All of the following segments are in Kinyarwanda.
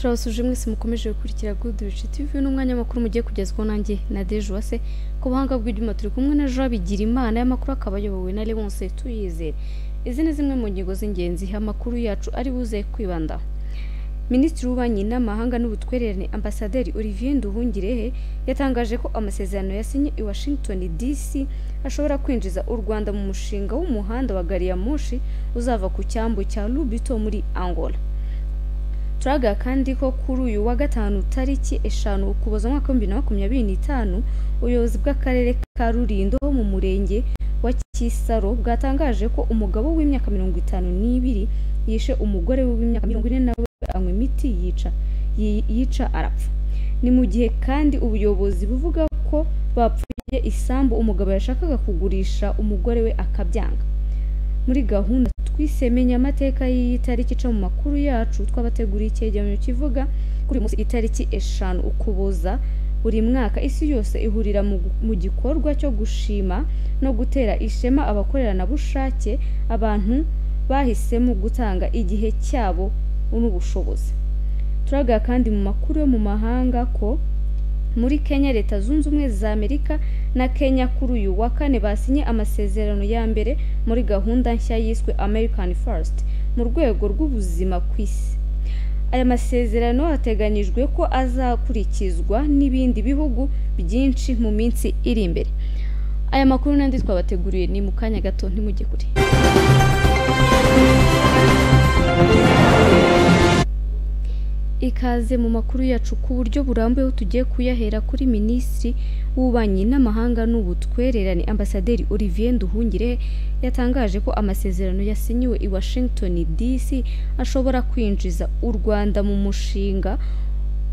turabasuje mwese mukomeje gukurikira Good Rich TV n'umwanya makuru mugiye kugezwaho nanjye na Dejuase ku buhanga bw'ibyuma turi kumwe na Jean Bigirimana y'amakuru akabayobowe na Leonce Tuyizere. Izi ni zimwe mu ngingo z'ingenzi amakuru yacu ari buze kwibanda. Minisitiri w'Ububanyi n'Amahanga n'Ubutwererane Ambasaderi Olivier Nduhungirehe yatangaje ko amasezerano yasinye i Washington DC ashobora kwinjiza u Rwanda mu mushinga w'umuhanda wa gari ya moshi uzava ku cyambu cya Lubito muri Angola. Turaga kandi ko kuri uyu wa gatanu tariki 5 Ukuboza mwaka 2025 ubuyobozi bw'akarere ka Rulindo mu murenge wa Kisaro bwatangaje ko umugabo w'imyaka 52 yishe umugore w'imyaka 40 nawe anywa imiti yica arapfa. Ni mu gihe kandi ubuyobozi buvuga ko bapfuye isambu umugabo yashakaga kugurisha umugore we akabyanga. Muri gahunda twisemenya amateka y'itariki ica mu makuru yacu twabateguriye icyegeranyo kivuga kuri munsi itariki 5 Ukuboza buri mwaka isi yose ihurira mu gikorwa cyo gushima no gutera ishema abakorerana bushake abantu bahisemo gutanga igihe cyabo n'ubushobozi. Turaga kandi mu makuru yo mu mahanga ko muri Kenya Leta Zunze Ubumwe za Amerika na Kenya kuri uyu wa kane basinye amasezerano ya mbere muri gahunda nshya yiswe American First mu rwego rw'ubuzima ku isi. Aya masezerano ateganyijwe ko azakurikizwa n'ibindi bihugu byinshi mu minsi iri imbere. Aya makuru nandi twabateguriye ni mu kanya gato ntimujye kure. Ikaze mu makuru yacu ku buryo burambuye tugiye kuyahera kuri Minisitiri w'Ububanyi n'Amahanga n'Ubutwererane Ambasaderi Olivier Nduhungirehe yatangaje ko amasezerano yasinyiwe i Washington DC ashobora kwinjiza u Rwanda mu mushinga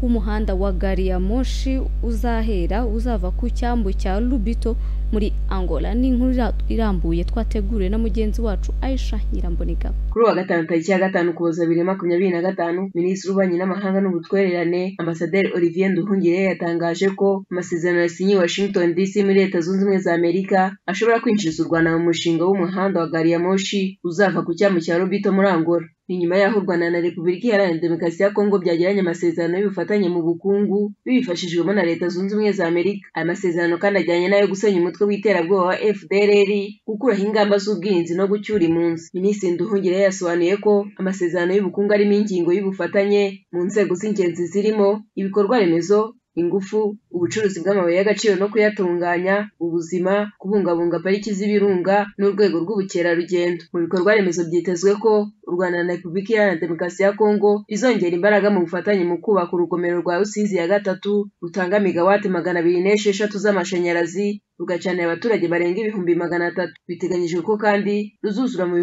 w'umuhanda wa gari ya moshi uzava ku cyambu cya Lubito muri Angola. Ni inkuru irambuye twateguriwe na mugenzi wacu Aisha Nyiramboniga. Kuri wa gatanu tariki ya 5 Ukuboza 2025 Minisitiri w'Ububanyi n'Amahanga n'Ubutwererane Ambasaderi Olivier Nduhungirehe yatangaje ko amasezerano yasinyiwe Washington DC muri Leta Zunze Ubumwe za Amerika ashobora kwinjiza u Rwanda mu mushinga w'umuhanda wa gari ya moshi uzava ku cyambu cya Lubito muri Angola. Ni nyuma y'aho u Rwanda na Repubulika Iharanira Demokarasi ya Kongo byagiranye amasezerano y'ubufatanye mu bukungu bibifashijwemo na Leta Zunze Ubumwe za Amerika. Aya masezerano kandi ajyanye nayo gusenya umutwe w'iterabwoba wa FDLR, gukuraho ingamba z'ubwirinzi no gucyura impunzi. Minisitiri Nduhungirehe yasobanuye ko amasezerano y'ubukungu arimo ingingo y'ubufatanye mu nzego z'ingenzi zirimo ibikorwa remezo, ingufu, ubucuruzi bw'amabuye y'agaciro no kuyatunganya, ubuzima, kubungabunga pariki z'ibirunga n'urwego rw'ubukerarugendo. Mu bikorwa remezo byitezwe ko u Rwanda na Repubulika Iharanira Demokarasi ya Kongo bizongera imbaraga mu bufatanye mu kubaka urugomero rwa Rusizi ya 3 rutanga megawati 206 z'amashanyarazi rugacanira abaturage barenga 300,000. Biteganyijwe ko kandi ruzuzura mu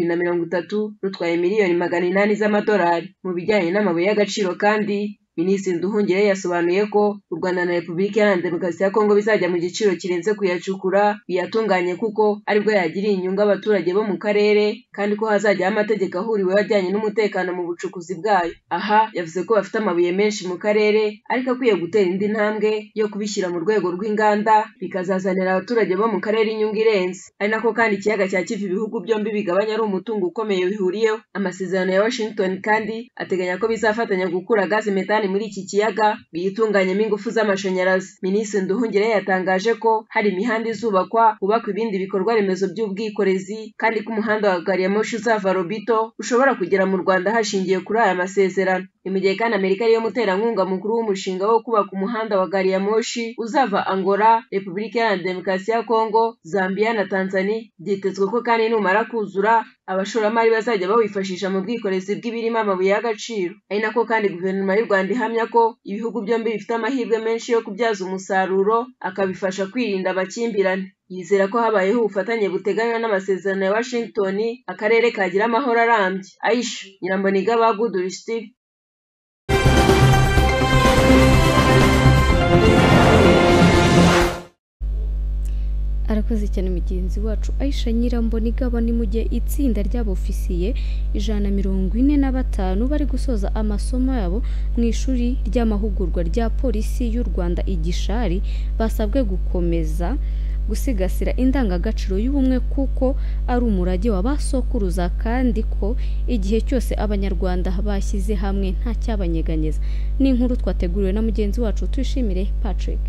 2030 rutwaye miliyoni 800 z'amadolari. Mu bijyanye n'amabuye y'agaciro kandi Minisitiri Nduhungirehe yasobanuye ko u Rwanda na Repubulika Iharanira Demokarasi ya Kongo bizajya mu giciro kirenze kuyacukura biyatunganye kuko aribwo yagiriye inyungu abaturage bo mu karere kandi ko hazajyaho amategeko ahuriweho ajyanye n'umutekano mu bucukuzi bwayo. Aha yavuze ko bafite amabuye menshi mu karere ariko akwiye gutera indi ntambwe yo kubishyira mu rwego rw'inganda bikazazanira abaturage bo mu karere inyungu irenze. Ari nako kandi ikiyaga cya Kivu ibihugu byombi bigabanya ari umutungo ukomeye bihuriyeho. Amasezerano ya Washington kandi ateganya ko bizafatanya gukura gazi metani muri iki kiyaga biyitunganyemo ingufu z'amashanyarazi. Minisitiri Nduhungirehe yatangaje ko hari imihanda izubakwa, hubakwa ibindi bikorwa remezo by'ubwikorezi kandi ko umuhanda wa gari ya moshi uzava Lubito ushobora kugera mu Rwanda hashingiye kuri aya masezerano. Mu gihe kandi Amerika ariyo muterankunga mukuru w'umushinga wo kubaka umuhanda wa gari ya moshi uzava Angola, Repubulika Iharanira Demokarasi ya Kongo, Zambia na Tanzania. Byitezwe ko kandi numara kuzura abashoramari bazajya bawifashisha mu bwikorezi bw'ibirimo amabuye y'agaciro. Ari nako kandi guverinoma y'u Rwanda ihamya ko ibihugu byombi bifite amahirwe menshi yo kubyaza umusaruro akabifasha kwirinda amakimbirane. Yizera ko habayeho ubufatanye buteganywa n'amasezerano ya Washington akarere kagira amahoro arambye. Aisha Nyiramboniga ba Good Rich TV. Arakoze cyane mugenzi wacu Aisha Nyiramboniga. Ni mu gihe itsinda ry'abofisiye 145 bari gusoza amasomo yabo mu ishuri ry'amahugurwa rya polisi y'u Rwanda Igishari basabwe gukomeza gusigasira indangagaciro y'ubumwe kuko ari umurage w'abasokuruza kandi ko igihe cyose abanyarwanda bashyize hamwe nta cyabanyeganyeza. Ni inkuru twateguriwe na mugenzi wacu Tuyishimire Patrick.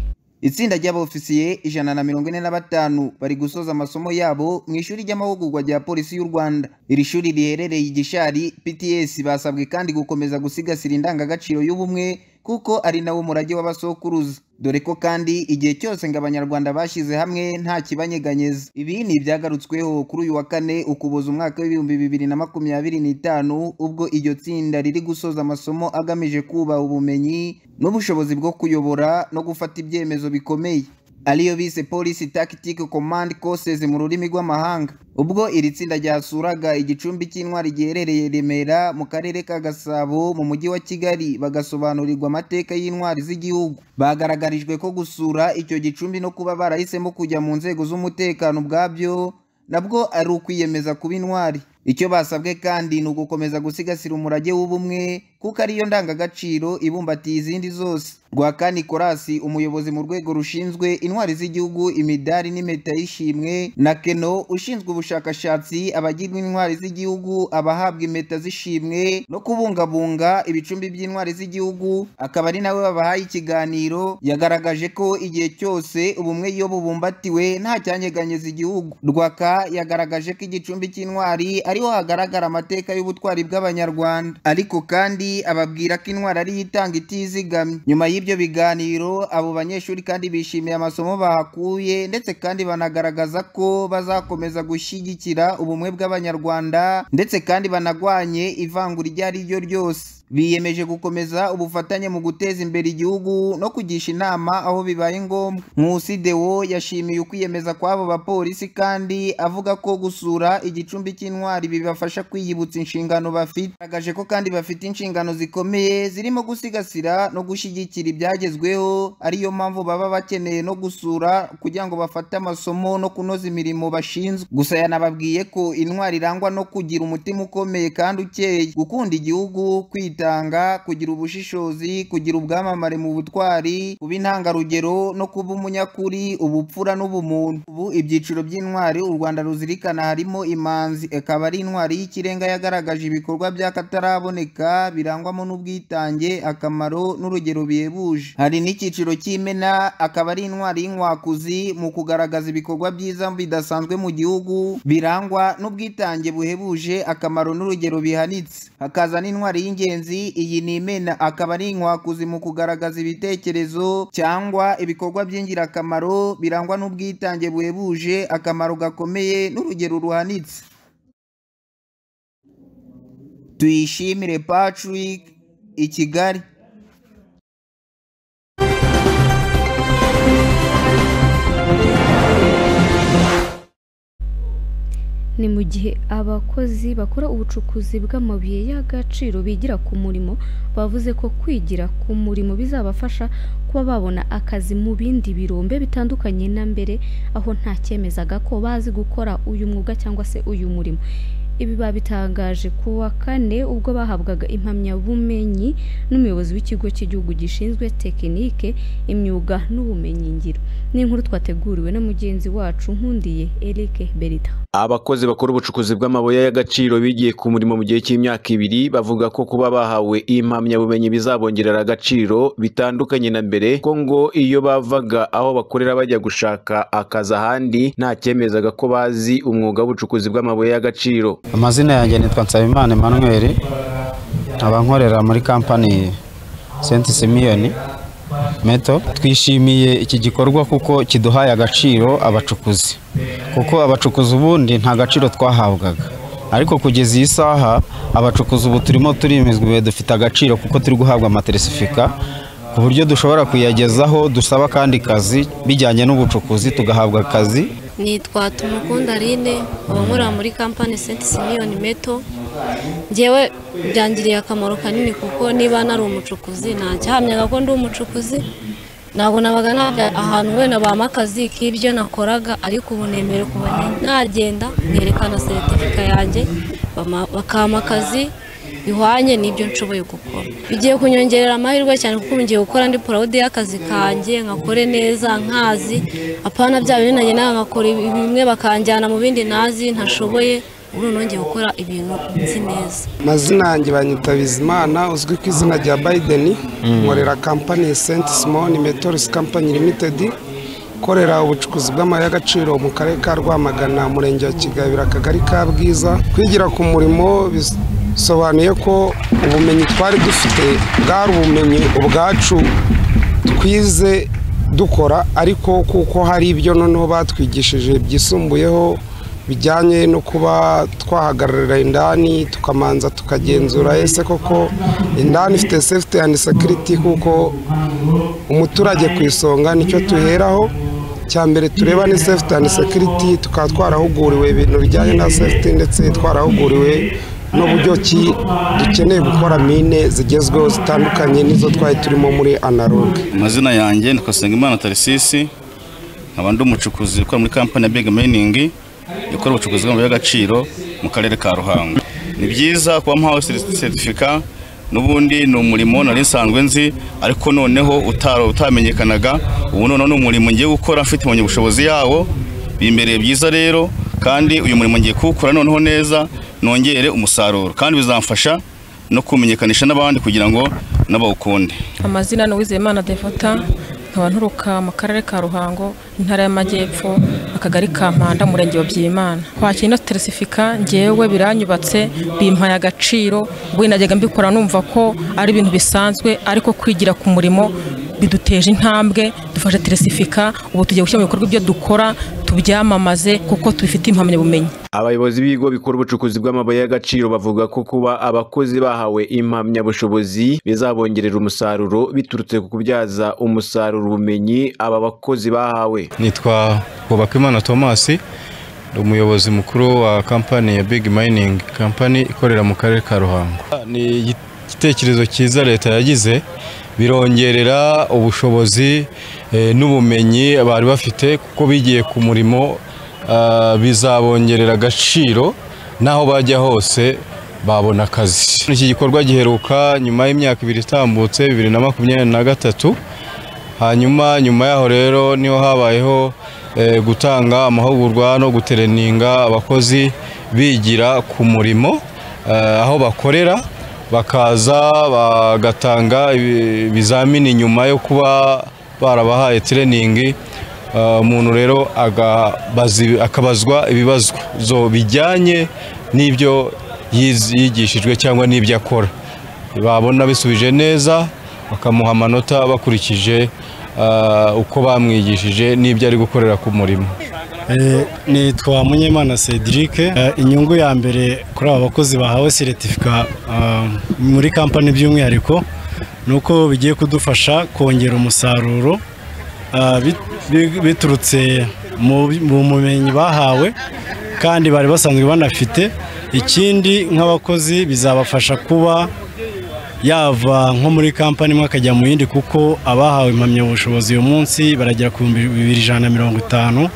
Itsinda ry'abofisiye 145 bari gusoza amasomo yabo mu ishuri ry'amahugurwa rya polisi y'u Rwanda. Iri shuri riherereye Igishari PTS basabwe kandi gukomeza gusigasira indangagaciro y'ubumwe kuko ari nawo murage w'abasokuruza, dore ko kandi igihe cyose ngo abanyarwanda bashize hamwe nta kibanyeganyeza. Ibi ni ibyagarutsweho kuri uyu wa kane Ukuboza umwaka w'2025 ubwo iryo tsinda riri gusoza amasomo agamije kubaha ubumenyi n'ubushobozi bwo kuyobora no gufata ibyemezo bikomeye, ariyo bise Police Tactical Command Courses mu rurimi rw'amahanga. Ubwo iri tsinda ryasuraga igicumbi cy'intwari giherereye Remera mu karere ka Gasabo mu mujyi wa Kigali, bagasobanurirwa amateka y'intwari z'igihugu. Bagaragarijwe ko gusura icyo gicumbi no kuba barahisemo kujya mu nzego z'umutekano ubwabyo nabwo ari ukwiyemeza kuba intwari. Icyo basabwe kandi ni ugukomeza gusigasira umurage w'ubumwe kuko ariyo ndangagaciro ibumbatiye izindi zose. Rwakani Korasi, umuyobozi mu rwego rushinzwe intwari z'igihugu, imidari n'impeta y'ishimwe, na Keno ushinzwe ubushakashatsi abagirwa intwari z'igihugu, abahabwa impeta z'ishimwe no kubungabunga ibicumbi by'intwari z'igihugu, akaba ari nawe babahaye ikiganiro, yagaragaje ko igihe cyose ubumwe iyo bubumbatiwe nta cyanyeganyeza igihugu. Rwaka yagaragaje ko igicumbi cy'intwari ariho hagaragara amateka y'ubutwari bw'abanyarwanda, ariko kandi ababwira ko intwari ari itanga itizigamye. Nyuma y'ibyo biganiro abo banyeshuri kandi bishimiye amasomo bahakuye ndetse kandi banagaragaza ko bazakomeza gushyigikira ubumwe bw'abanyarwanda ndetse kandi banagwanye ivangura iryo ari ryo ryose. Biyemeje gukomeza ubufatanye mu guteza imbere igihugu no kugisha inama aho bibaye ngombwa. Nkusi Deo yashimiye ukwiyemeza kw'abo bapolisi kandi avuga ko gusura igicumbi cy'intwari bibafasha kwiyibutsa inshingano bafite. Yagaragaje ko kandi bafite inshingano zikomeye zirimo gusigasira no gushyigikira ibyagezweho, ariyo mpamvu baba bakeneye no gusura kugira ngo bafate amasomo no kunoza imirimo bashinzwe. Gusa yanababwiye ko intwari irangwa no kugira umutima ukomeye kandi ukeye, gukunda igihugu, kwitanga, kugira ubushishozi, kugira ubwamamare mu butwari, kuba intangarugero no kuba umunyakuri, ubupfura n'ubumuntu. Ubu ibyiciro by'intwari u Rwanda ruzirikana harimo Imanzi, akaba ari intwari y'ikirenga yagaragaje ibikorwa by'akataraboneka birangwamo n'ubwitange, akamaro n'urugero bihebuje. Hari n'icyiciro cy'Imena, akaba ari intwari y'inkwakuzi mu kugaragaza ibikorwa byiza bidasanzwe mu gihugu birangwa n'ubwitange buhebuje, akamaro n'urugero bihanitse. Hakaza n'intwari y'ingenzi, iyi ni Imena, akaba ari inkwakuzi mu kugaragaza ibitekerezo cyangwa ibikorwa by'ingirakamaro birangwa n'ubwitange buhebuje, akamaro gakomeye n'urugero ruhanitse. Tuyishimire Patrick, i Kigali. Ni mu gihe abakozi bakora ubucukuzi bw'amabuye y'agaciro bigira ku murimo, bavuze ko kwigira ku murimo bizabafasha kuba babona akazi mu bindi birombe bitandukanye na mbere, aho nta cyemezaga ko bazi gukora uyu mwuga cyangwa se uyu murimo. Ibi babitangaje ku wa kane ubwo bahabwaga impamyabumenyi n'umuyobozi w'ikigo cy'igihugu gishinzwe tekinike, imyuga n'ubumenyingiro. Ni inkuru twateguriwe na mugenzi wacu Nkundiye Eric Berita. Abakozi bakora ubucukuzi bw'amabuye y'agaciro bigiye ku murimo mu gihe cy'imyaka 2 bavuga ko kuba bahawe impamyabumenyi bizabongerera agaciro bitandukanye na mbere, ko ngo iyo bavaga aho bakorera bajya gushaka akazi ahandi nta cyemezaga ko bazi umwuga w'ubucukuzi bw'amabuye y'agaciro. Amazina yanjye nitwa Nsabimana Emmanuel, abankorera muri company Saint Simeon Meto. Twishimiye iki gikorwa kuko kiduhaye agaciro abacukuzi, kuko abacukuzi ubundi nta gaciro twahabwaga, ariko kugeza iyi saha abacukuzi ubu turimo turimizwe dufite agaciro kuko turi guhabwa amateresifika ku buryo dushobora kuyagezaho dusaba kandi kazi bijyanye n'ubucukuzi tugahabwa akazi. Nitwa Tumukunda Line, abankorera muri company Saint Simeon Meto. Njyewe byangiriye akamaro kanini kuko niba nari umucukuzi ntacyahamyaga ko ndi umucukuzi, ntabwo nabaga ahantu wenda bampa akazi k'ibyo nakoraga, ariko ubu nemerewe kuba nagenda nkerekana seritifika yanjye bakampa akazi bihwanye n'ibyo nshoboye gukora. Bigiye kunyongerera amahirwe cyane kuko ngiye gukora ndi proud y'akazi kanjye, nkakore neza nkazi, apana bya bintu nanjye ngakora bimwe bakanjyana mu bindi nazi ntashoboye. Ubu nongeye gukora ibintu nzi neza. Mazina yanjye banyita Bizimana, uzwi ku izina rya Biden, nkorera company Saint Simon Metals Company Limited, korera ubucukuzi bw'amabuye y'agaciro mu karere ka Rwamagana, murenge wa Kigabiro, akagari ka Bwiza. Kwigira ku murimo bisobanuye ko ubumenyi twari dufite bwari ubumenyi ubwacu twize dukora, ariko kuko hari ibyo noneho batwigishije byisumbuyeho bijyanye no kuba twahagararira indani tukamanza tukagenzura ese koko indani ifite safety and security, kuko umuturage ku isonga nicyo tuheraho cyambere tureba ni safety and security. Tukaba twarahuguriwe ibintu bijyanye na safety, ndetse twarahuguriwe n'uburyo ki dukeneye gukora mine zigezweho zitandukanye nizo twari turimo muri analogue. Amazina yanjye ni Kosengimana Tarisisi, nkaba ndi umucukuzi ukora muri company ya Big Mining ikora ubucukuzi bw'amabuye y'agaciro mu karere ka Ruhango. Ni byiza kuba mpawe certificate, n'ubundi ni umurimo nari nsanzwe nzi, ariko noneho utamenyekanaga. Ubu noneho ni umurimo ngiye gukora mfite impamyabushobozi yawo, bimbereye byiza rero, kandi uyu murimo ngiye kuwukora noneho neza, nongere umusaruro, kandi bizamfasha no kumenyekanisha n'abandi kugira ngo nabawukunde. Amazina ni Uwizeyimana Devota, nkaba nturuka mu karere ka Ruhango, intara y'Amajyepfo, akagari ka Mpanda, murenge wa Byimana. Kwakira ino certificate ngewe biranyubatse, bimpaye agaciro. Ubwo najyaga mbikora numva ko ari ibintu bisanzwe, ariko kwigira ku murimo biduteje intambwe, dufashe certificate. Ubu tugiye gushyira mu bikorwa ibyo dukora, tubyamamaze kuko tubifite impamyabumenyi. Abayobozi b'ibigo bikora ubucukuzi bw'amabuye y'agaciro bavuga ko kuba abakozi bahawe impamyabushobozi bizabongerera umusaruro biturutse ku kubyaza umusaruro ubumenyi aba bakozi bahawe. Nitwa Bubakimana Thomas, umuyobozi mukuru wa company ya Big Mining Company ikorera mu karere ka Ruhango. Ni igitekerezo cyiza leta yagize, birongerera ubushobozi n'ubumenyi bari bafite, kuko bigiye ku murimo bizabongerera agaciro, naho bajya hose babona akazi. Iki gikorwa giheruka nyuma y'imyaka 2 itambutse 2023. Hanyuma nyuma yaho rero niho habayeho gutanga amahugurwa no gutereninga abakozi bigira ku murimo aho bakorera, bakaza bagatanga ibizamini nyuma yo kuba barabahaye training. Umuntu rero akabazwa ibibazo bijyanye n'ibyo yigishijwe cyangwa n'ibyo akora. Babona bisubije neza bakamuha amanota bakurikije uko bamwigishije n'ibyo ari gukorera ku murimo. Nitwa Munyemana Cedric. Inyungu ya mbere kuri aba bakozi bahawe certificate muri company by'umwihariko nuko bigiye kudufasha kongera umusaruro biturutse mu bumenyi bahawe kandi bari basanzwe banafite. Ikindi nk'abakozi bizabafasha kuba yava nko muri company imwe akajya mu yindi, kuko abahawe impamyabushobozi uyu munsi baragera ku 2150.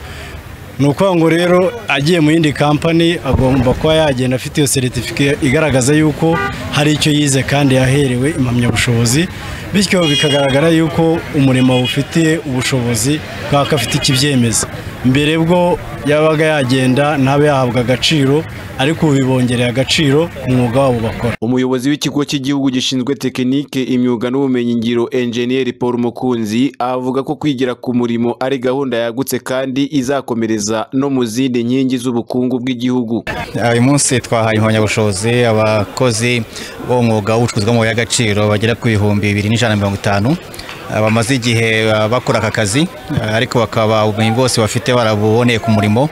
Nuko ngo rero agiye mu yindi company agomba kuba yagenda afite iyo certificate igaragaza yuko hari icyo yize kandi yaherewe impamyabushobozi, bityo bikagaragara yuko umurimo ufite ubushobozi bwako afite ikibyemeza. Mbere bwo yabaga yagenda ntabe yahabwa agaciro, ariko bibongereye agaciro ku mwuga wabo bakora. Umuyobozi w'ikigo cy'igihugu gishinzwe tekinike, imyuga n'ubumenyi ngiro Engineer Paul Mukunzi avuga ko kwigira ku murimo ari gahunda yagutse kandi izakomereza no mu zindi nkingi z'ubukungu bw'igihugu. Uyu munsi twahaye impamyabushobozi abakozi bo mwuga w'ubucukuzi bw'amabuye y'agaciro bagera ku 2150. Bamaze igihe bakora aka kazi, ariko bakaba ubumenyi bwose bafite barabuboneye ku murimo,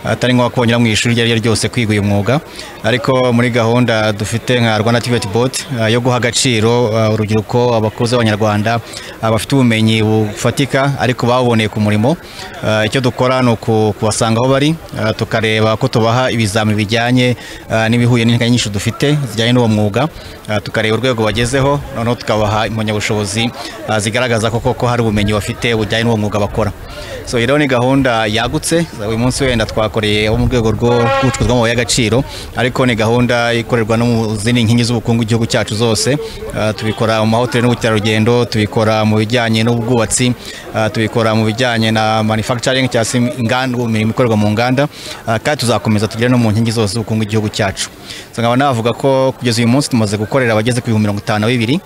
atari nko kongera mu ishuri ryari ryose kwiga uyu mwuga. Ariko muri gahunda dufite nka Rwanda TVET Board yo guha agaciro urubyiruko, abakozi b'Abanyarwanda bafite ubumenyi bufatika ariko baboneye ku murimo. Icyo dukora no kubasanga aho bari, tukareba ko tubaha ibizami bijyanye n'ibihuye n'inyigisho dufite zijyanye n'uwo mwuga, tukareba urwego bagezeho, noneho tukabaha impamyabushobozi zigaragaza bigaragaza ko hari ubumenyi bafite bujyanye n'uwo mwuga bakora. So rero ni gahunda yagutse, uyu munsi wenda twakoreye mu rwego rw'ubucukuzi bw'amabuye y'agaciro, ariko ni gahunda ikorerwa no mu zindi nkingi z'ubukungu igihugu cyacu zose. Tubikora mu mahoteli n'ubukerarugendo, tubikora mu bijyanye n'ubwubatsi, tubikora mu bijyanye na manufacturing cyangwa se inganda, imirimo ikorerwa mu nganda, kandi tuzakomeza tugere no mu nkingi zose z'ubukungu igihugu cyacu. Nkaba navuga ko kugeza uyu munsi tumaze gukorera abageze ku 52,000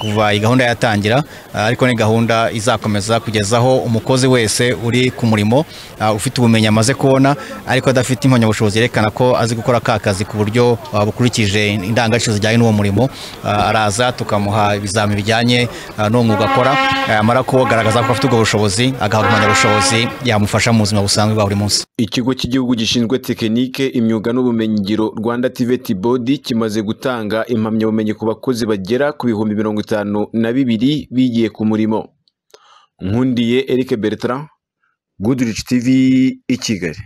kuva iyi gahunda yatangira, ariko ni gahunda izakomeza kugezaho umukozi wese uri ku murimo ufite ubumenyi amaze kubona ariko adafite impamyabushobozi yerekana ko azi gukora akazi ku buryo bukurikije indangagaciro zijyanye n'uwo murimo, araza tukamuha ibizami bijyanye n'uwo mwuga akora, amara kugaragaza ko afite ubwo bushobozi agahabwa impamyabushobozi yamufasha mu buzima busanzwe bwa buri munsi. Ikigo cy'igihugu gishinzwe tekinike, imyuga n'ubumenyingiro Rwanda TVET Board kimaze gutanga impamyabumenyi ku bakozi bagera ku 52,000 bigiye ku murimo. Nkundiye Eric Bertrand, Goodrich TV i Kigali.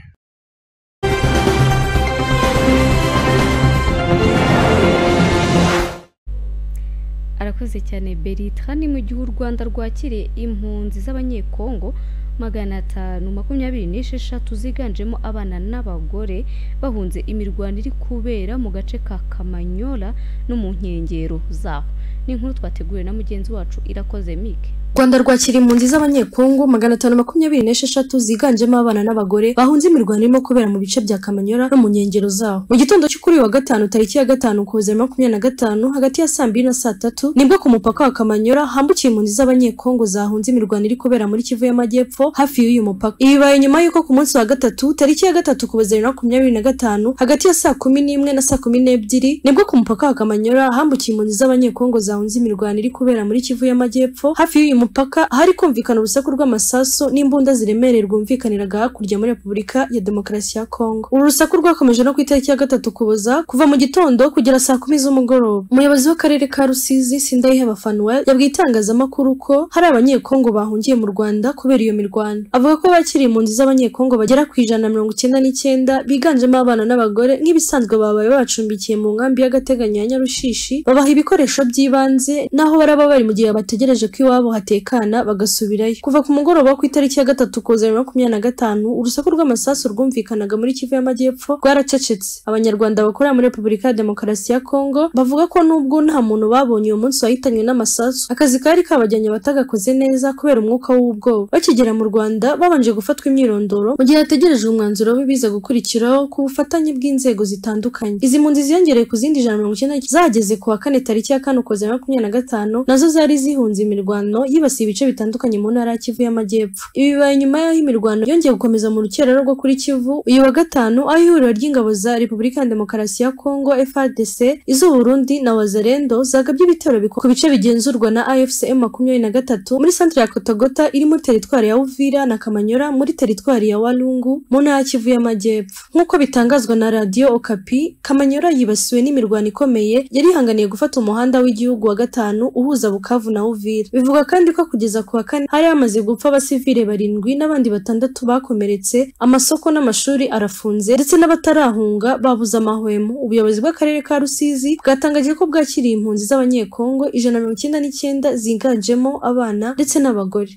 Arakoze cyane Bertrand. Ni mu gihe u Rwanda rwakiriye impunzi z'abanyekongo 526 ziganjemo abana n'abagore bahunze imirwano iri kubera mu gace ka Kamanyola no mu nkengero zaho. Ni inkuru twateguye na mugenzi wacu Irakoze Mike. Rwanda rwakira impunzi z'abanyekongo 526 ziganjemo abana n'abagore bahunze imirwano irimo kubera mu bice bya Kamanyola no mu nkengero zaho. Mu gitondo cyo kuri wa gatanu tariki ya 5 Ukuboza 2025 hagati ya saa 2 na saa 3 nibwo ku mupaka wa Kamanyola hambukiye impunzi z'abanyekongo zahunze imirwano iri kubera muri Kivu y'Amajyepfo hafi y'uyu mupaka. Ibibaye nyuma y'uko ku munsi wa gatatu tariki ya 3 Ukuboza 2025 hagati ya saa 11 na saa 12 nibwo ku mupaka wa Kamanyola hambukiye impunzi z'abanyekongo zahunze imirwano iri kubera muri Kivu y'Amajyepfo hafi y'uyu mupaka hari kumvikana urusaku rw'amasaso n'imbunda ziremerera rwumvikaniraga hakurya muri Repubulika ya Demokarasi ya Kongo. Uru rusaku rwakomeje no ku itariki ya 3 Ukuboza kuva mu gitondo kugera saa 10 z'umugoroba. Umuyobozi w'akarere ka Rusizi Sindayiheba Fanuel yabwiye itangazamakuru ko hari abanyekongo bahungiye mu Rwanda kubera iyo mirwano. Avuga ko bakiri impunzi z'abanyekongo bagera ku 199 biganjemo abana n'abagore nk'ibisanzwe babaye babacumbikiye mu nkambi y'agateganyo ya Nyarushishi, babaha ibikoresho by'ibanze naho baraba bari mu gihe bategereje ko iwabo hatekana bagasubirayo. Kuva ku mugoroba ku itariki ya 3 Ukuboza 2025 urusaku rw'amasasu rwumvikanaga muri Kivu y'Amajyepfo rwaracecetse. Abanyarwanda bakorera muri Repubulika ya Demokarasi ya Kongo bavuga ko nubwo nta muntu babonye uwo munsi wahitanywe n'amasasu, akazi kari kabajyanye batagakoze neza kubera umwuka w'ubwoba. Bakigera mu Rwanda babanje gufatwa imyirondoro mu gihe hategereje umwanzuro w'ibiza gukurikiraho ku bufatanye bw'inzego zitandukanye. Izi mpunzi ziyongereye ku zindi 190 zageze ku wa 4 tariki ya 5 Ukuboza 2025 nazo zari zihunze imirwano yibasiye ibice bitandukanye mu ntara ya Kivu y'Amajyepfo. Ibi bibaye nyuma y'aho imirwano yongeye gukomeza mu rukerero rwo kuri Kivu uyu wa gatanu, aho ihuriro ry'ingabo za Repubulika ya Demokarasi ya Kongo FARDC, iz'u Burundi na Wazalendo zagabye ibitero ku bice bigenzurwa na AFC M23 muri centre ya Kotogota iri muri teritwari ya Uvira na Kamanyola muri teritwari ya Walungu mu ntara ya Kivu y'Amajyepfo. Nk'uko bitangazwa na Radio Okapi, Kamanyola yibasiwe n'imirwano ikomeye yari ihanganiye gufata umuhanda w'igihugu wa gatanu uhuza Bukavu na Uvira. Bivuga kandi ko kugeza ku wa 4 hari hamaze gupfa abasivile 7 n'abandi 6 bakomeretse, amasoko n'amashuri arafunze ndetse n'abatarahunga babuza amahwemo. Ubuyobozi bw'akarere ka Rusizi bwatangaje ko bwakiriye impunzi z'abanyekongo 199 ziganjemo abana ndetse n'abagore.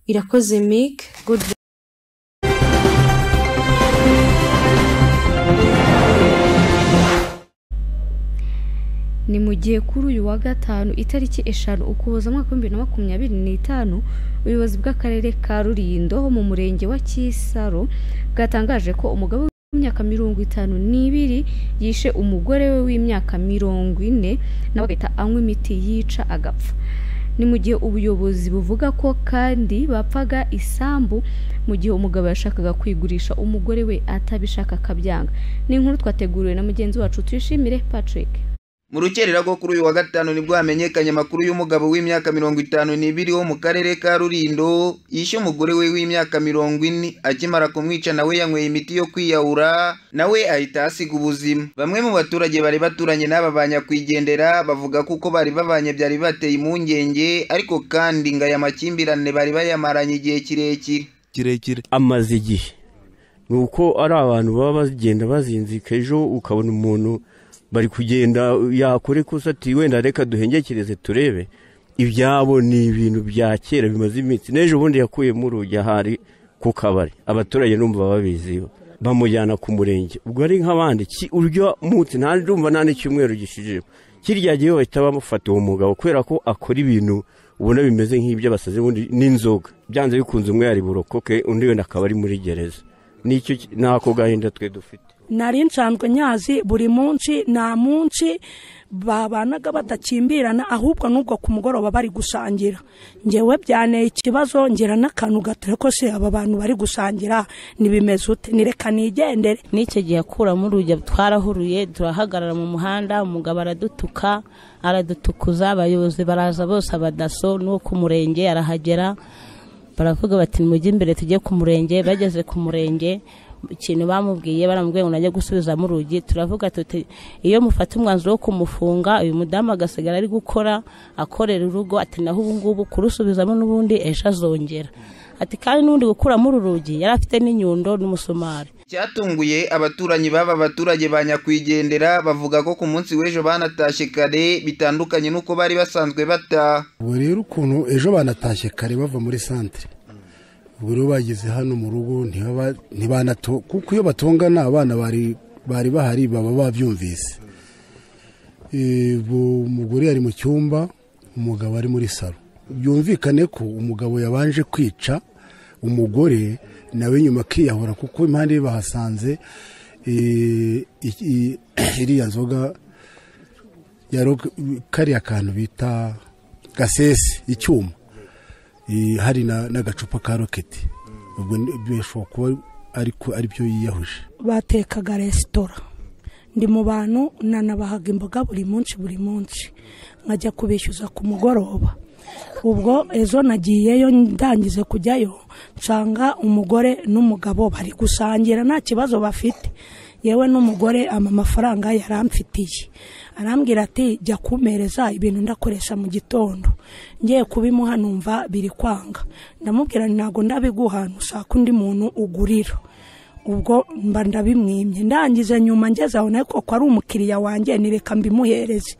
Irakoze Mick Good. Ni mu gihe kuri uyu wa gatanu itariki 5 Ukuboza 2025 ubuyobozi bw'akarere ka Rulindo ho mu murenge wa Kisaro bwatangaje ko umugabo w'imyaka 52 yishe umugore we w'imyaka 40 nawe agahita anywa imiti yica agapfa. Ni mu gihe ubuyobozi buvuga ko kandi bapfaga isambu mu gihe umugabo yashakaga kwigurisha umugore we atabishaka kabyanga. Ni inkuru twateguriwe na mugenzi wacu Tuyishimire Patrick. Mu rukerera rwo kuri uyu wa gatanu nibwo hamenyekanye amakuru y'umugabo w'imyaka 52 wo mu karere ka Rulindo yishe umugore we w'imyaka 40 akimara kumwica nawe yanyweye imiti yo kwiyahura nawe ahita asiga ubuzima. Bamwe mu baturage bari baturanye n'aba banyakwigendera bavuga kuko bari babanye byari bateye impungenge, ariko kandi ngaya makimbirane bari bayamaranye igihe kirekire amaze igihe. Nuko ari abantu baba bagenda bazinzika, ejo ukabona umuntu bari kugenda yakore kusati wenda reka duhengekereze turebe, ibyabo ni ibintu bya kera bimaze iminsi. N'ejo bundi yakuyemo urugi ahari ku kabari, abaturage numva babiziho, bamujyana ku murenge. Ubwo ari nk'abandi uryo munsi nta ndumva nta n'icyumweru gishije kirya gihe bahita bamufata uwo mugabo kubera ko akora ibintu ubona bimeze nk'ibyo basaze bundi n'inzoga. Byanze bikunze umwe yari burokoke, undi wenda akaba ari muri gereza. Nicyo nako gahinda twe dufite. Nari nsanzwe nyazi buri munsi nta munsi babanaga badakimbirana, ahubwo nubwo ku mugoroba bari gusangira. Ngewe byaneye ikibazo, ngira n'akantu gatore ko se aba bantu bari gusangira nibimeze ute, nireka nigendere. N'icyo gihe akuramo urugi twarahuruye, turahagarara mu muhanda, umugabo aradutukuza, abayobozi baraza bose, abadaso no ku murenge arahagera, baravuga bati mujye imbere tujye ku murenge. Bageze ku murenge ikintu bamubwiye, baramubwiye ngo najye gusubizamo urugi. Turavuga tuti iyo mufata umwanzuro wo kumufunga, uyu mudamu agasigara ari gukora akorera urugo, ati naho ubu ngubu kurusubizamo n'ubundi ejo azongera. Ati kandi n'undi gukuramo urugi yari afite n'inyundo n'umusumari. Cyatunguye abaturanyi baba baturage ba Nyakwigendera, bavuga ko ku munsi w'ejo banatashye kare bitandukanye nuko bari basanzwe bataha. Ubu rero ukuntu ejo banatashye kare bava muri centre, ubu rero bageze hano mu rugo ntibanato, kuko iyo batongana abana bari bahari baba babyumvise. Umugore ari mu cyumba, umugabo ari muri salo. Byumvikane ko umugabo yabanje kwica umugore, nawe nyuma akiyahura kuko impande ye bahasanze iriya nzoga kariya kantu bita gasesi, icyuma, hari n'agacupa ka roketi. Ubwo bishobora kuba ari byo yiyahuje. Batekaga resitora, ndi mu bantu nanabahaga imboga buri munsi, nkajya kubishyuza ku mugoroba. Ubwo ejo nagiyeyo, ndangize kujyayo nsanga umugore n'umugabo bari gusangira nta kibazo bafite. Yewe n'umugore amafaranga yaramfitiye, arambwira ati jya kumereza ibintu ndakoresha mu gitondo. Ngiye kubimuha numva biri kwanga, ndamubwira ntago ndabiguha, nusaka undi muntu ugurira. Ubwo mba ndabimwimye, ndangize nyuma ngeze aho nako ko ari umukiriya wanjye, nireka mbimuhereze.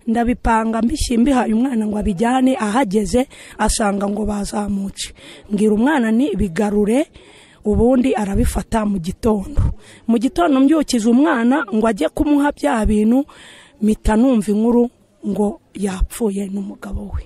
Ndabipanga mbishyimbihaye umwana ngo abijyane, ahageze asanga ngo bazamuce. Mbwira umwana ni bigarure, ubundi arabifata mu gitondo. Mu gitondo mbyukiza umwana ngo ajye kumuha bya bintu, mpita numva inkuru ngo yapfuye n'umugabo we.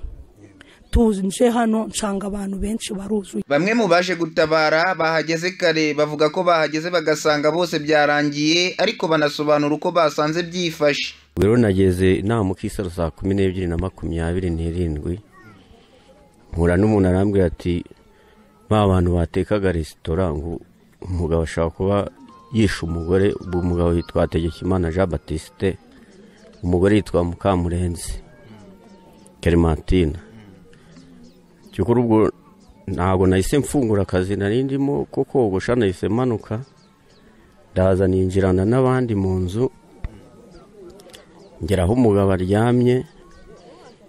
Tuzinje hano nsanga abantu benshi baruzuye. Bamwe mu baje gutabara bahageze kare bavuga ko bahageze bagasanga bose byarangiye, ariko banasobanura uko basanze byifashe. Rero nageze inama kisaro saa 12:27 mpura n'umuntu arambwira ati ba bantu batekaga resitora ngo umugabo ashaka kuba yishe umugore. Umugabo yitwa Hategekimana Jean Baptiste, umugore yitwa Mukamurenzi Clementine. Cyukuri ubwo ntago nahise mfungura akazi narindimo kuko ubusha nahise manuka, ndaza ninjirana n'abandi mu nzu, ngeraho umugabo aryamye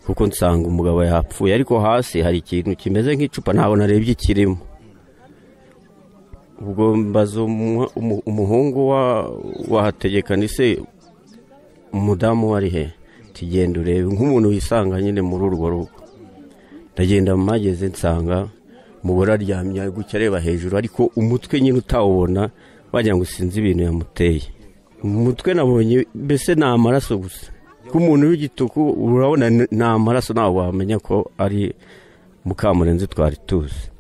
kuko nsanga umugabo yapfuye, ariko hasi hari ikintu kimeze nk'icupa, ntago narebye ikirimo. Ubwo mbaza umuhungu wa Hategekana, ise umudamu wari he? Tugenda urebe, nk'umuntu wisanga nyine muri urwo rugo. Ndagenda mageze nsanga umugore aryamye gutya areba hejuru, ariko umutwe nyine utawubona, wagira ngo sinzi ibintu yamuteye. Umutwe nabonye mbese ni amaraso gusa, k'umuntu w'igituku urabona ni amaraso, ntawe wamenya ko ari Mukamurenzi twari tuzi.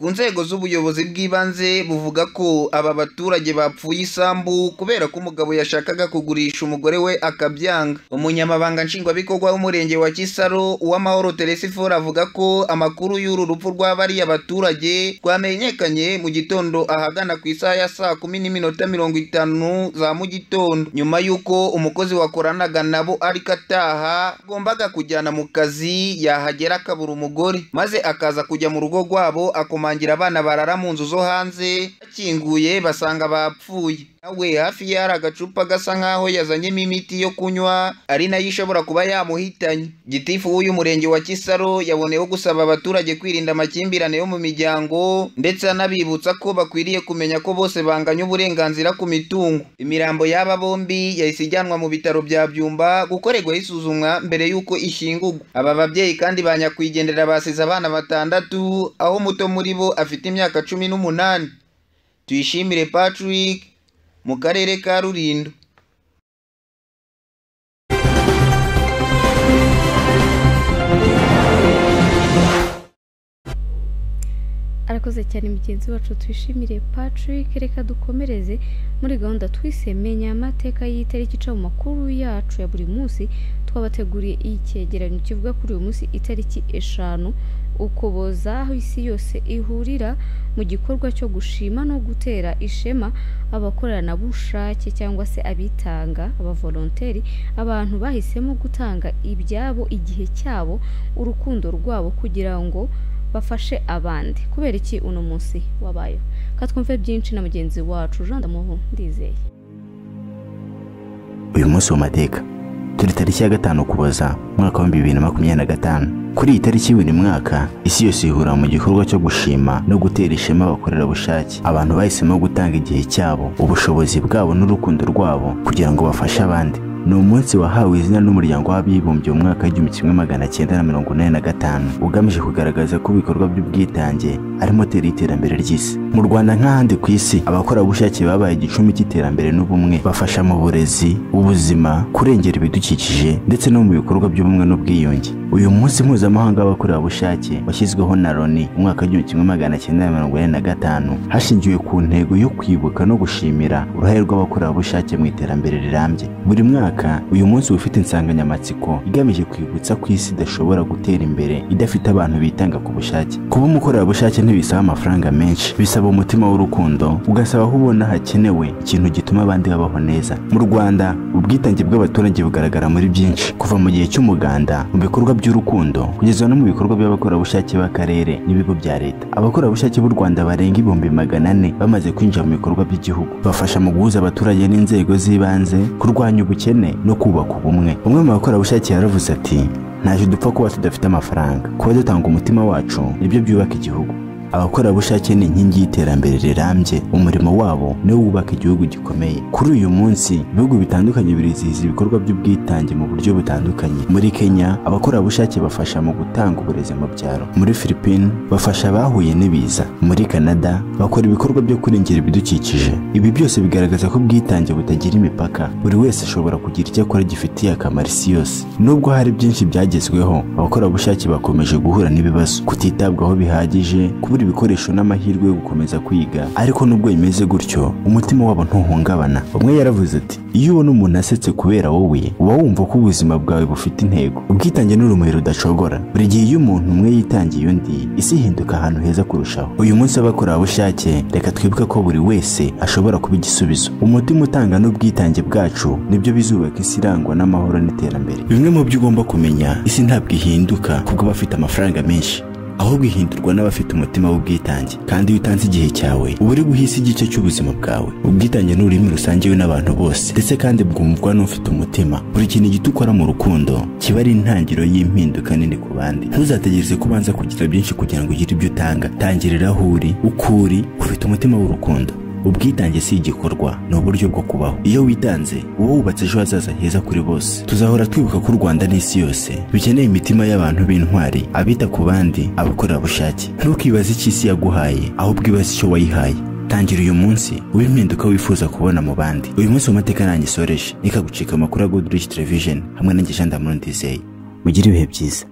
Ku nzego z'ubuyobozi bw'ibanze buvuga ko aba baturage bapfuye isambu kubera ko umugabo yashakaga kugurisha umugore we akabyanga. Umunyamabanga nshingwabikorwa w'umurenge wa Kisaro Uwamahoro Teresifora avuga ko amakuru y'uru rupfu rw'abariya baturage rwamenyekanye mu gitondo ahagana ku isaha ya saa 10:50 za mu gitondo, nyuma y'uko umukozi wakoranaga nabo ariko ataha agombaga kujyana mu kazi, yahagera akabura umugore maze akaza kujya mu rugo rwabo akomangira abana barara mu nzu zo hanze, bakinguye basanga bapfuye. nawe hafi yari agacupa gasa nkaho yazanyemo imiti yo kunywa ari nayo ishobora kuba yamuhitanye. Gitifu w'uyu murenge wa Kisaro yaboneyeho gusaba abaturage kwirinda amakimbirane yo mu miryango ndetse anabibutsa ko bakwiriye kumenya ko bose banganya uburenganzira ku mitungo. Imirambo y'aba bombi yahise ijyanwa mu bitaro bya Byumba gukorerwa isuzumwa mbere y'uko ishingurwa. Aba babyeyi kandi banyakwigendera basize abana 6 aho muto muri bo afite imyaka 18. Tuyishimire Patrick mu karere ka Rulindo. Arakoze cyane mugenzi wacu Tuyishimire Patrick. Reka dukomereze muri gahunda twisemenya amateka y'itariki ica mu makuru yacu ya buri munsi. Twabateguriye icyegeranyo kivuga kuri uyu munsi itariki 5 Ukuboza, aho isi yose ihurira mu gikorwa cyo gushima no gutera ishema abakoranabushake cyangwa se abitanga, abavolonteri, abantu bahisemo gutanga ibyabo, igihe cyabo, urukundo rwabo kugira ngo bafashe abandi. Kubera iki uno munsi wabayo? Katwumve byinshi na mugenzi wacu Jean Damoho Ndizeye. Uyu munsi w'amateka turi tariki ya 5 Ukuboza mwaka wa 2025. Kuri iyi tariki buri mwaka isi yose ihura mu gikorwa cyo gushima no gutera ishema abakorerabushake, abantu bahisemo gutanga igihe cyabo, ubushobozi bwabo n'urukundo rwabo kugira ngo bafashe abandi. Ni umunsi wahawe izina n'umuryango w'abibumbye mu mwaka w'1985 ugamije kugaragaza ko ibikorwa by'ubwitange ari moteri y'iterambere ry'isi. Mu Rwanda nk'ahandi ku isi, abakorerabushake babaye igicumbi cy'iterambere n'ubumwe, bafasha mu burezi, ubuzima, kurengera ibidukikije ndetse no mu bikorwa by'ubumwe n'ubwiyunge. Uyu munsi mpuzamahanga w'abakorerabushake washyizweho na Loni mu mwaka w'1945 hashingiwe ku ntego yo kwibuka no gushimira uruhare rw'abakorerabushake mu iterambere rirambye. Buri mwaka uyu munsi ufite insanganyamatsiko igamije kwibutsa ko isi idashobora gutera imbere idafite abantu bitanga ku bushake. Kuba umukorerabushake ntibisaba amafaranga menshi, bisaba umutima w'urukundo, ugasaba aho ubona hakenewe ikintu gituma abandi babaho neza. Mu Rwanda ubwitange bw'abaturage bugaragara muri byinshi, kuva mu gihe cy'umuganda, mu bikorwa by'urukundo, kugeza no mu bikorwa by'abakorerabushake b'akarere n'ibigo bya leta. Abakorerabushake b'u Rwanda barenga 400 bamaze kwinjira mu bikorwa by'igihugu, bafasha mu guhuza abaturage n'inzego z'ibanze, kurwanya ubukene no kubaka ubumwe. Umwe mu bakorerabushake yaravuze ati, ntaje dupfa kuba tudafite amafaranga, kuba dutanga umutima wacu nibyo byubaka igihugu. Abakorerabushake ni inkingi y'iterambere rirambye, umurimo wabo niwo wubaka igihugu gikomeye. Kuri uyu munsi ibihugu bitandukanye birizihiza ibikorwa by'ubwitange mu buryo butandukanye. Muri Kenya abakorerabushake bafasha mu gutanga uburezi mu byaro, muri Philippines bafasha abahuye n'ibiza, muri Canada bakora ibikorwa byo kurengera ibidukikije. Ibi byose bigaragaza ko ubwitange butagira imipaka, buri wese ashobora kugira icyo akora gifitiye akamaro isi yose. Nubwo hari byinshi byagezweho, abakorerabushake bakomeje guhura n'ibibazo, kutitabwaho bihagije, ibikoresho n'amahirwe yo gukomeza kwiga. Ariko nubwo imeze gutyo, umutima wabo ntuhungabana. Umwe yaravuze ati, iyo ubona umuntu asetse kubera wowe, uba wumva ko ubuzima bwawe bufite intego. Ubwitange n'urumuri rudacogora. Buri gihe iyo umuntu umwe yitangiye undi, isi ihinduka ahantu heza kurushaho. Uyu munsi w'abakorerabushake, reka twibuke ko buri wese ashobora kuba igisubizo. Umutima utanga n'ubwitange bwacu nibyo bizubaka isi irangwa n'amahoro n'iterambere. Bimwe mu byo ugomba kumenya, isi ntabwo ihinduka kubwo bafite amafaranga menshi, ahubwo ihindurwa n'abafite umutima w'ubwitange. Kandi iyo utanze igihe cyawe, uba uri guhisa igice cy'ubuzima bwawe. Ubwitange ni ururimi rusangiwe n'abantu bose, ndetse kandi bwumvwa n'ufite umutima. Buri kintu gito ukora mu rukundo kiba ari intangiriro y'impinduka nini ku bandi. Ntuzategereze ko ubanza kugira byinshi kugira ngo ugire ibyo utanga. Tangirira aho uri, uko uri, ufite umutima w'urukundo. Ubwitange si igikorwa, ni uburyo bwo kubaho. Iyo witanze, uba wubatse ejo hazaza heza kuri bose. Tuzahora twibuka ko u Rwanda n'isi yose bikeneye imitima y'abantu b'intwari, abita ku bandi, abakorerabushake. Ntukibaze icyo isi yaguhaye, ahubwo ibaze icyo wayihaye. Tangira uyu munsi ube impinduka wifuza kubona mu bandi. Uyu munsi w'amateka nanjye soreje, nikagucika amakuru ya Goodrich Television hamwe nanjye Jean Damoho Ndizeye. Mugire ibihe byiza.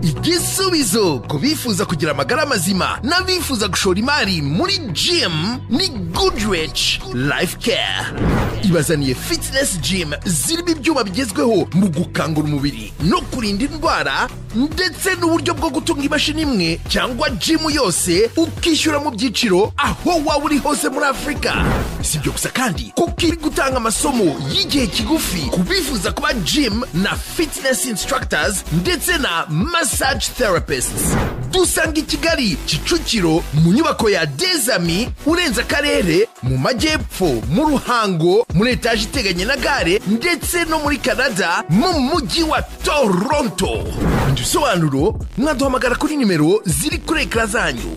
Igisu igisubizo ku bifuza kugira amagara mazima n'abifuza gushora imari muri gym ni Goodrich Life Care. Ibazaniye fitness gym zirimo ibyuma bigezweho mu gukangura umubiri no kurinda indwara, ndetse n'uburyo bwo gutunga imashini imwe cyangwa gym yose ukishyura mu byiciro aho waba uri hose muri Afurika. Si ibyo gusa kandi kuko iri gutanga amasomo y'igihe kigufi ku bifuza kuba gym na fitness instructors ndetse na massage therapists. Dusanga i Kigali Kicukiro mu nyubako ya Dezami urenze akarere, mu majyepfo mu Ruhango muri etaje iteganye na gare, ndetse no muri Canada mu mujyi wa Toronto. Ibisobanuro mwaduhamagara kuri nimero ziri kuri ekara zanyu.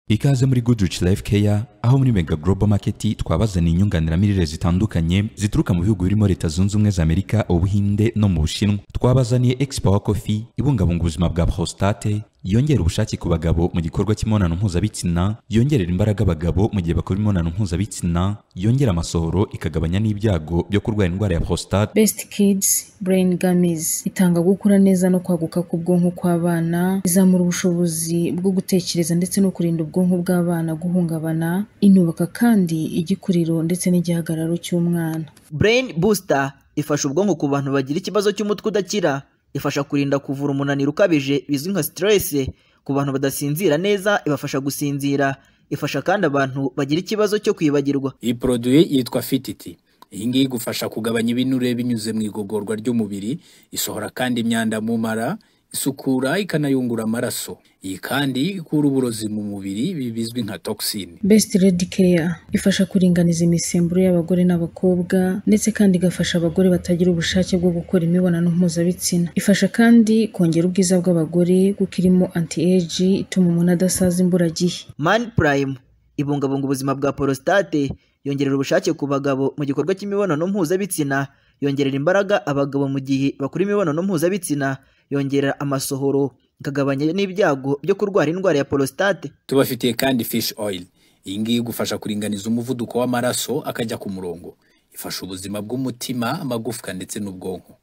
Ikaze muri Goodrich Life Care, aho muri Mega Global Market twabazaniye inyunganiramirire zitandukanye zituruka mu bihugu birimo Leta Zunze Ubumwe za Amerika, Ubuhinde no mu Bushinwa. Twabazaniye X-Power Coffee ibungabunga ubuzima bwa prostate, yongera ubushake ku bagabo mu gikorwa cy'imibonano mpuzabitsina, yongerera imbaraga abagabo mu gihe bakora imibonano mpuzabitsina, yongera amasohoro ikagabanya n'ibyago byo kurwara indwara ya prostate. Best Kids Brain Gummies itanga gukura neza no kwaguka ku bwonko kw'abana, izamura ubushobozi bwo gutekereza ndetse no kurinda ubwonko bw'abana guhungabana, inubaka kandi igikuriro ndetse n'igihagararo cy'umwana. Brain Booster ifasha ubwonko ku bantu bagira ikibazo cy'umutwe udakira, ifasha kurinda kuvura umunaniro ukabije bizwi nka stress, ku bantu badasinzira neza ibafasha gusinzira, ifasha kandi abantu bagira ikibazo cyo kwibagirwa. Iyi produit yitwa Fititi. Iyi ngiyi igufasha kugabanya ibinure binyuze mu igogorwa ry'umubiri, isohora kandi imyanda mu mara, isukura ikanayungura amaraso. Iyi kandi ikura uburozi mu mubiri bizwi nka toxine. Best Red Care ifasha kuringaniza imisemburo y'abagore n'abakobwa, ndetse kandi igafasha abagore batagira ubushake bwo gukora imibonano mpuzabitsina. Ifasha kandi kongera ubwiza bw'abagore kuko irimo anti-age ituma umuntu adasaza imburagihe. Man Prime ibungabunga ubuzima bwa prostate, yongerera ubushake ku bagabo mu gikorwa cy'imibonano mpuzabitsina, yongerera imbaraga abagabo mu gihe bakora imibonano mpuzabitsina, yongerera amasohoro ikagabanya n'ibyago byo kurwara indwara ya prostate. Tubafitiye kandi Fish Oil. Iyi ngiyi igufasha kuringaniza umuvuduko w'amaraso akajya ku murongo. Ifasha ubuzima bw'umutima, amagufwa ndetse n'ubwonko.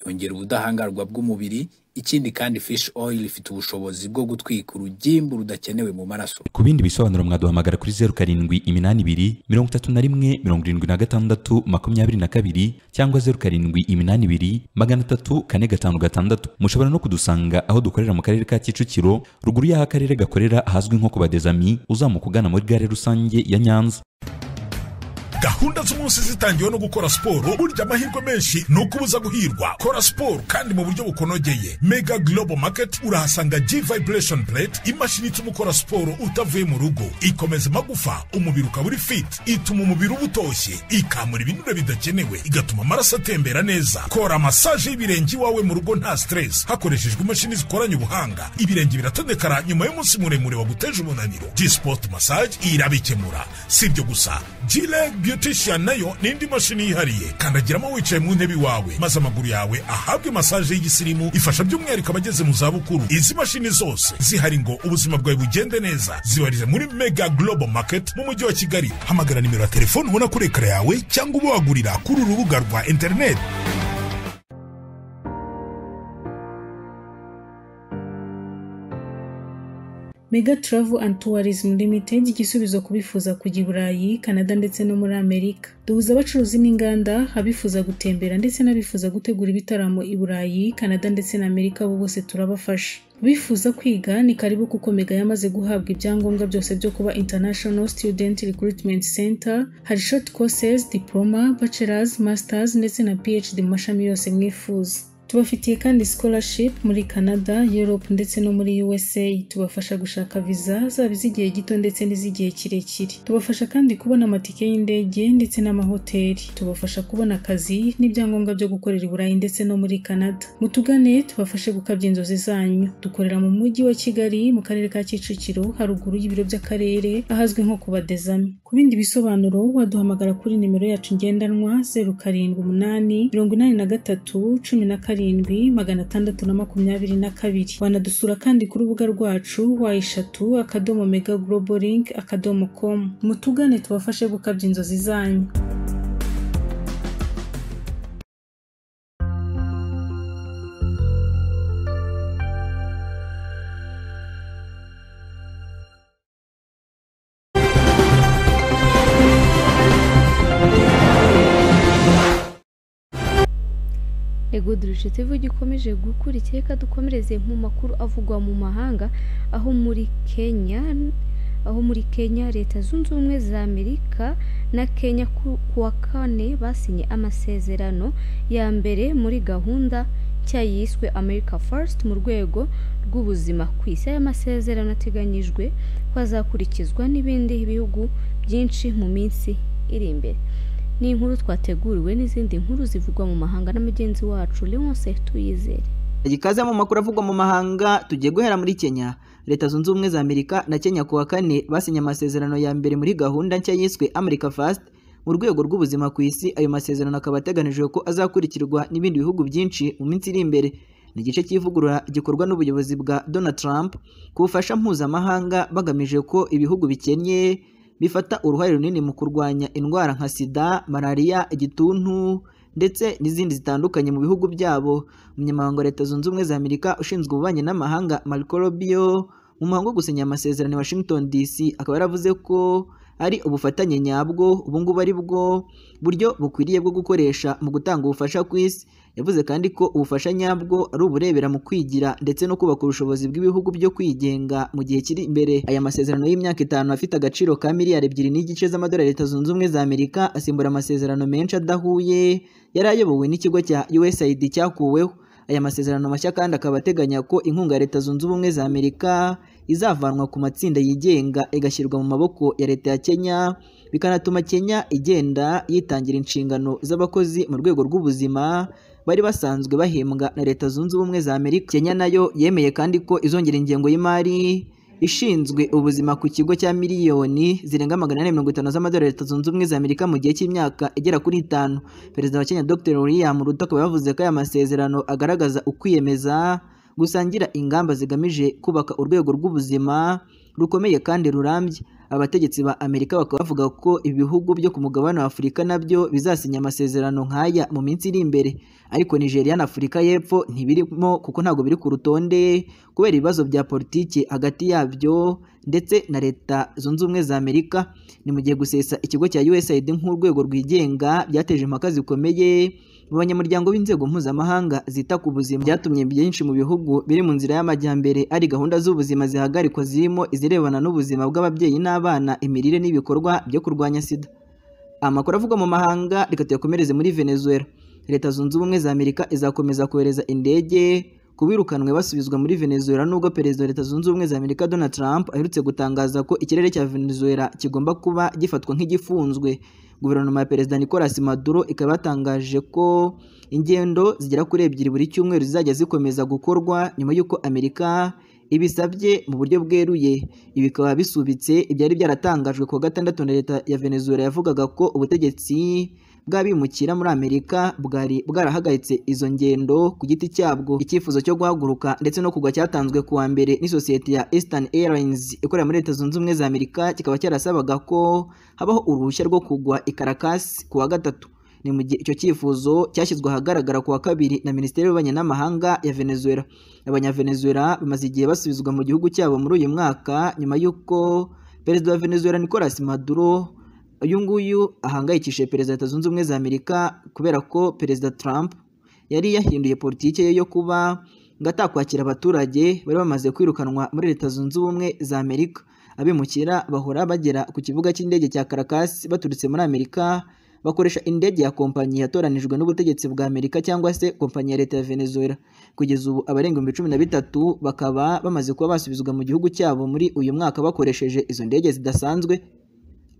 Yongera ubudahangarwa bw'umubiri. Ikindi kandi Fish Oil ifite ubushobozi bwo gutwika urugimbu rudakenewe mu maraso. Ku bindi bisobanuro mwaduhamagara kuri 0782 31 76 22 cyangwa 0782 304 Mushobora no kudusanga aho dukorera mu karere ka Kicukiro, ruguru y'aho akarere gakorera ahazwi nko ku Badezami, uzamuka ugana muri gare rusange ya Nyanza. Gahunda z'umunsi zitangiwe no gukora siporo, burya amahirwe menshi no kubuza guhirwa. Kora siporo kandi mu buryo bukonogeye. Mega Global Market urahasanga G Vibration Plate, imashini ituma ukora siporo utavuye mu rugo, ikomeza amagufa, umubiri ukaba uri fit, ituma umubiri uba utoshye, ikamura ibinure bidakenewe, igatuma amaraso atembera neza. Kora massage y'ibirenge iwawe mu rugo nta stress hakoreshejwe imashini zikoranye ubuhanga. Ibirenge biratondekara nyuma y'umunsi muremure waguteje umunaniro. G-Sport Massage irabikemura. Si ibyo gusa, G-Leg Beautician nayo n'indi mashini yihariye, kandagiramo wicaye mu ntebe wawe maze amaguru yawe ahabwe massage y'igisirimu, ifasha by'umwihariko abageze mu zabukuru. Izi mashini zose zihari ngo ubuzima bwawe bugende neza. Zibarize muri Mega Global Market mu mujyi wa Kigali. Hamagara nimero ya telefone ubona kuri ekara yawe cyangwa ubagurira kuri uru rubuga rwa internet. Mega Travel and Tourism Limited igisubizo kubifuza kujya i Burayi, Canada ndetse no muri Amerika. Duhuza abacuruzi n'inganda, abifuza gutembera ndetse n'abifuza gutegura ibitaramo i Burayi, Canada ndetse na Amerika, bo bose turabafasha. Bifuza kwiga ni karibu kuko Mega yamaze guhabwa ibyangombwa byose byo kuba International Student Recruitment Center. Hari short courses, diploma, bachelors, masters ndetse na PhD mu mashami yose mwifuza. Tubafitiye kandi scholarship muri Canada, Europe ndetse no muri USA. Tubafasha gushaka visa zaba iz'igihe gito ndetse n'iz'igihe kirekire. Tubafasha kandi kubona amatike y'indege ndetse n'amahoteli. Tubafasha kubona akazi n'ibyangombwa byo gukorera i Burayi ndetse no muri Canada. Mutugane tubafashe gukabya inzozi zanyu. Dukorera mu mujyi wa Kigali mu karere ka Kicukiro, haruguru y'ibiro by'akarere ahazwi nko ku Badezami. Ku bindi bisobanuro waduhamagara kuri nimero yacu ngendanwa 0788 83 622. Wanadusura kandi ku rubuga rwacu wa3.megaglobalink.com. Mutugane tubafashe gukabya inzozi zanyu. Goodrich TV gikomeje gukurikira, reka dukomereze mu makuru avugwa mu mahanga aho muri Kenya Leta Zunze Ubumwe za Amerika na Kenya kuwa kane basinye amasezerano ya mbere muri gahunda cyayiswe America First mu rwego rw'ubuzima ku isi. Aya masezerano ateganyijwe ko azakurikizwa n'ibindi bihugu byinshi mu minsi iri imbere. Ni inkuru twateguriwe n'izindi nkuru zivugwa mu mahanga na mugenzi wacu Leonce Tuyizere. Igikaze mu makuru avugwa mu mahanga tugiye guhera muri Kenya. Leta Zunze Ubumwe za Amerika na Kenya kuwa kane basinye amasezerano ya mbere muri gahunda nshya yiswe America First mu rwego rw'ubuzima ku isi. Ayo masezerano akaba ateganijwe ko azakurikirwa n'ibindi bihugu byinshi mu minsi iri imbere. Ni igice cy'ivugurura gikorwa n'ubuyobozi bwa Donald Trump ku bufasha mpuzamahanga bagamije ko ibihugu bikennye bifata uruhare runini mu kurwanya indwara nka sida, malaria, igituntu ndetse n'izindi zitandukanye mu bihugu byabo. Umunyamabanga wa Leta Zunze Ubumwe za Amerika ushinzwe ububanyi n'amahanga Marco Rubio mu muhango wo gusinya amasezerano i Washington DC akaba yaravuze ko ari ubufatanye nyabwo ubungubu ari bwo buryo bukwiriye bwo gukoresha mu gutanga ubufasha ku isi. Yavuze kandi ko ubufasha nyabwo ari uburebera mu kwigira ndetse no kubaka ubushobozi bw'ibihugu byo kwigenga mu gihe kiri imbere. Aya masezerano y'imyaka 5 afite agaciro ka miliyari 2.5 z'amadolari Leta Zunze Ubumwe za Amerika asimbura amasezerano menshi adahuye yari ayobowe n'ikigo cya USAID cyakuweho. Aya masezerano mashya kandi akaba ateganya ko inkunga ya Leta Zunze Ubumwe za Amerika izavanwa ku matsinda yigenga igashyirwa mu maboko ya Leta ya Kenya, bikanatuma Kenya igenda yitangira inshingano z'abakozi mu rwego rw'ubuzima bari basanzwe bahembwa na Leta Zunze Ubumwe za Amerika. Kenya nayo yemeye kandi ko izongera ingengo y'imari ishinzwe ubuzima ku kigo cya miliyoni zirenga 450 z'amadolari Leta Zunze Ubumwe za Amerika mu gihe cy'imyaka igera kuri 5. Perezida wa Kenya Dr. William Ruto akaba yavuze ko aya masezerano agaragaza ukwiyemeza gusangira ingamba zigamije kubaka urwego rw'ubuzima rukomeye kandi rurambye. Abategetsi ba Amerika bakaba bavuga ko ibihugu byo ku mugabane wa Afurika nabyo bizasinya amasezerano nk'aya mu minsi iri imbere, ariko Nigeria na Afurika y'Epfo ntibirimo kuko ntabwo biri ku rutonde kubera ibibazo bya politiki hagati yabyo ndetse na Leta Zunze Ubumwe za Amerika. Ni mu gihe gusesa ikigo cya USAID nk'urwego rwigenga byateje impaka zikomeye mu banyamuryango b'inzego mpuzamahanga zita ku buzima, byatumye byinshi mu bihugu biri mu nzira y'amajyambere ari gahunda z'ubuzima zihagarikwa zirimo izirebana n'ubuzima bw'ababyeyi n'abana, imirire n'ibikorwa byo kurwanya sida. Amakuru avugwa mu mahanga reka tuyakomereze muri Venezuela. Leta Zunze Ubumwe za Amerika izakomeza kohereza indege kubirukanwe basubizwa muri Venezuela nubwo Perezida wa Leta Zunze Ubumwe za Amerika Donald Trump aherutse gutangaza ko ikirere cya Venezuela kigomba kuba gifatwa nk'igifunzwe. Guverinoma ya Perezida Nicolas Maduro ikaba yatangaje ko ingendo zigera kuri 2 buri cyumweru zizajya zikomeza gukorwa nyuma y'uko Amerika ibisabye mu buryo bweruye. Ibi bikaba bisubitse ibyari byaratangajwe ku wa gatandatu na Leta ya Venezuela yavugaga ko ubutegetsi bw'abimukira muri Amerika bwari bwarahagaritse izo ngendo ku giti cyabwo. Icyifuzo cyo guhaguruka ndetse no kugwa cyatanzwe ku wa mbere n'isosiyete ya Eastern Airlines ikorera muri Leta Zunze Ubumwe za Amerika, kikaba cyarasabaga ko habaho uruhushya rwo kugwa i Caracas ku wa gatatu. Ni mu gihe icyo cyifuzo cyashyizwe ahagaragara ku wa kabiri na Minisiteri y'Ububanyi n'Amahanga ya Venezuela. Abanyavenezuela bamaze igihe basubizwa mu gihugu cyabo muri uyu mwaka nyuma y'uko Perezida wa Venezuela Nicolas Maduro uyu nguyu ahangayikishije Perezida wa Leta Zunze Ubumwe za Amerika kubera ko Perezida Trump yari yahinduye politiki ye yo kuba ngatakwakira abaturage bari bamaze kwirukanwa muri Leta Zunze Ubumwe za Amerika. Abimukira bahora bagera ku kibuga cy'indege cya Caracas baturutse muri Amerika bakoresha indege ya kompanyi yatoranijwe n'ubutegetsi bwa Amerika cyangwa se kompanyi ya Leta ya Venezuela. Kugeza ubu abarenga 13 bakaba bamaze kuba basubizwa mu gihugu cyabo muri uyu mwaka bakoresheje izo ndege zidasanzwe.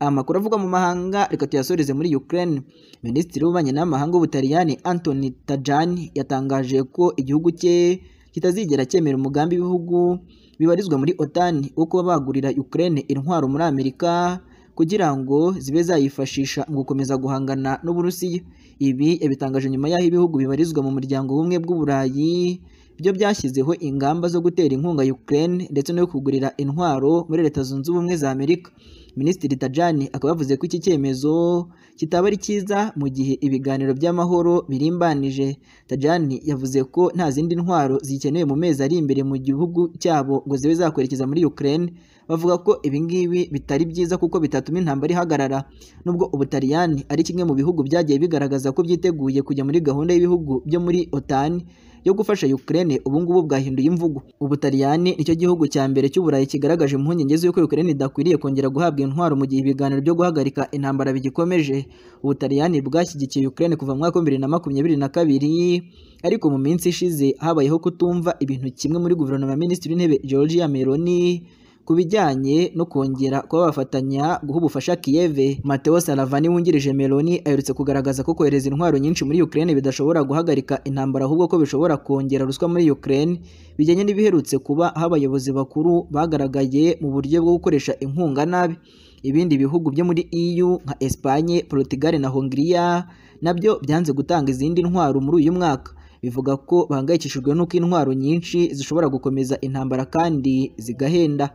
Amakuru avuga mu mahanga reka tuyasoreze muri Ukraine. Minisitiri w'Ububanyi n'Amahanga w'Ubutaliyani Anthony Tajani yatangaje ko igihugu cye kitazigera cyemera umugambi w'ibihugu bibarizwa muri OTAN wo kuba bagurira Ukraine intwaro muri Amerika kugira ngo zibe zayifashisha mu gukomeza guhangana n'Uburusiya. Ibi yabitangaje nyuma y'aho ibihugu bibarizwa mu muryango w'ubumwe bw'Uburayi byo byashyizeho ingamba zo gutera inkunga Ukraine ndetse no kugurira intwaro muri Leta Zunze Ubumwe za Amerika. Minisitiri Tajani akaba yavuze ko iki cyemezo kitaba ari cyiza mu gihe ibiganiro by'amahoro birimbanije. Tajani yavuze ko nta zindi ntwaro zikenewe mu mezi ari imbere mu gihugu cyabo ngo zibe zakwerekeza muri Ukraine. Bavuga ko ibingibi bitari byiza kuko bitatuma intambara ihagarara. Nubwo Ubutaliyani ari kimwe mu bihugu byagiye bigaragaza ko byiteguye kujya muri gahunda y'ibihugu byo muri OTAN yo gufasha Ukraine, ubu ngubu bwahinduye imvugo. Ubutaliyani nicyo gihugu cya mbere cy'Uburayi kigaragaje impungenge z'uko Ukraine idakwiriye kongera guhabwa intwaro mu gihe ibiganiro byo guhagarika intambara bigikomeje. Ubutaliyani bwashyigikiye Ukraine kuva mu mwaka wa 2022, ariko mu minsi ishize habayeho kutumva ibintu kimwe muri guverinoma ya Minisitiri w'Intebe Giorgia Meloni ku bijyanye no kongera kuba bafatanya guha ubufasha Kiev. Matteo Salvini wungirije Meloni aherutse kugaragaza ko kohereza intwaro nyinshi muri Ukraine bidashobora guhagarika intambara, ahubwo ko bishobora kongera ruswa muri Ukraine, bijyanye n'ibiherutse kuba aho abayobozi bakuru bagaragaye mu buryo bwo gukoresha inkunga nabi. Ibindi bihugu byo muri EU nka Espagne, Portugal na Hongria nabyo byanze gutanga izindi ntwaro muri uyu mwaka. Bivuga ko bahangayikishijwe n'uko intwaro nyinshi zishobora gukomeza intambara kandi zigahenda.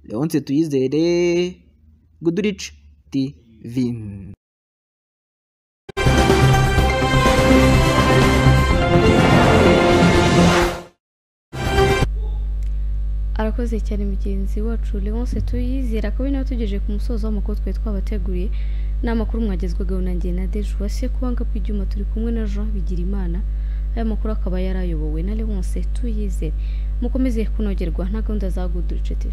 Leonce Tuyizere, Goodrich TV. Arakoze cyane mugenzi wacu Leonce Tuyizere. Akaba nawe tugejeje ku musozo w'amakuru twe twabateguriye. N'amakuru mwagezweho nanjye na Dejuwase, kubanga kw'ibyuma turi kumwe na Jean Bigirimana. Aya makuru akaba yarayobowe na Leonce Tuyizere. Mukomeze kunogerwa na gahunda za Goodrich TV.